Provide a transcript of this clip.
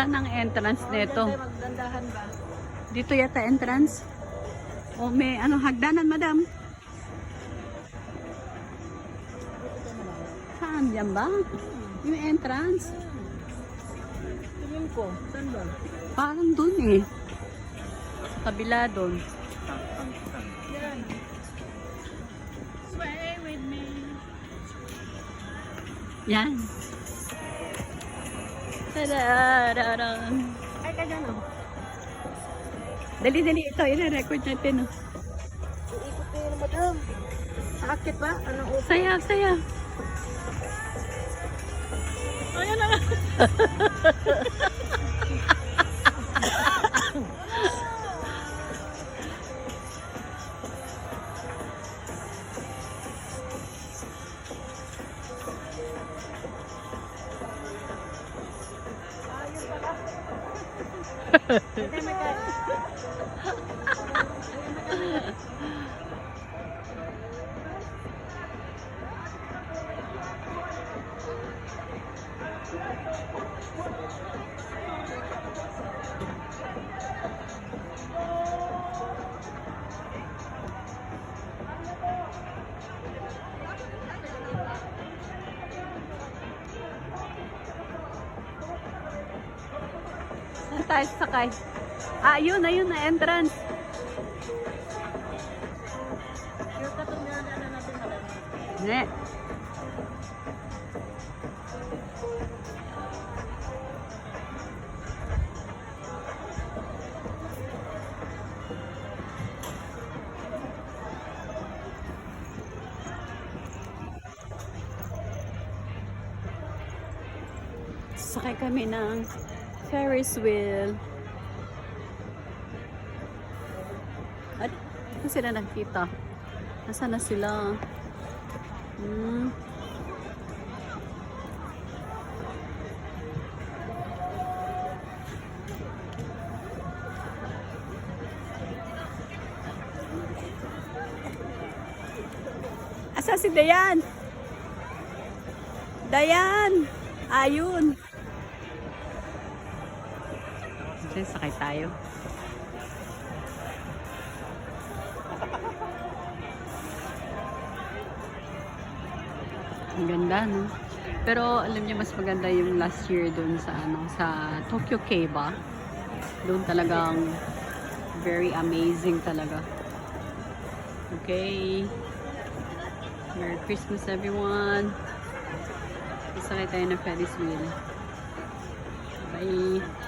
Saan ang entrance nito? Magdandahan ba? Dito yata entrance? O may ano, hagdanan, madam? Saan? Yan ba? Yung entrance? Tingin ko. Saan ba? Parang dun eh. Sa kabila dun. Yan. Sway with me. Yan. Tadadada. Ay, ka dyan, oh. Dali, dali. Ito, i-record natin. Oh. Iikot ko yun, madam. Akit ba? Anong upo? Saya, saya. Ayan na nga. Saan tayo sakay? Ah, ayun, ayun na entrance. Sure ka itong dinadaanan natin, madam. Ne. Sakay kami ng Ferris wheel. At hindi sila nakita. Nasaan na sila? Asa si Dayan? Dayan! Ayun! Okay, sakay tayo. Ang ganda, no? Pero alam niyo, mas maganda yung last year dun sa ano, sa Tokyo Cave ba? Doon talagang very amazing talaga. Okay. Merry Christmas everyone. Sakay tayo ng Ferris wheel. Bye.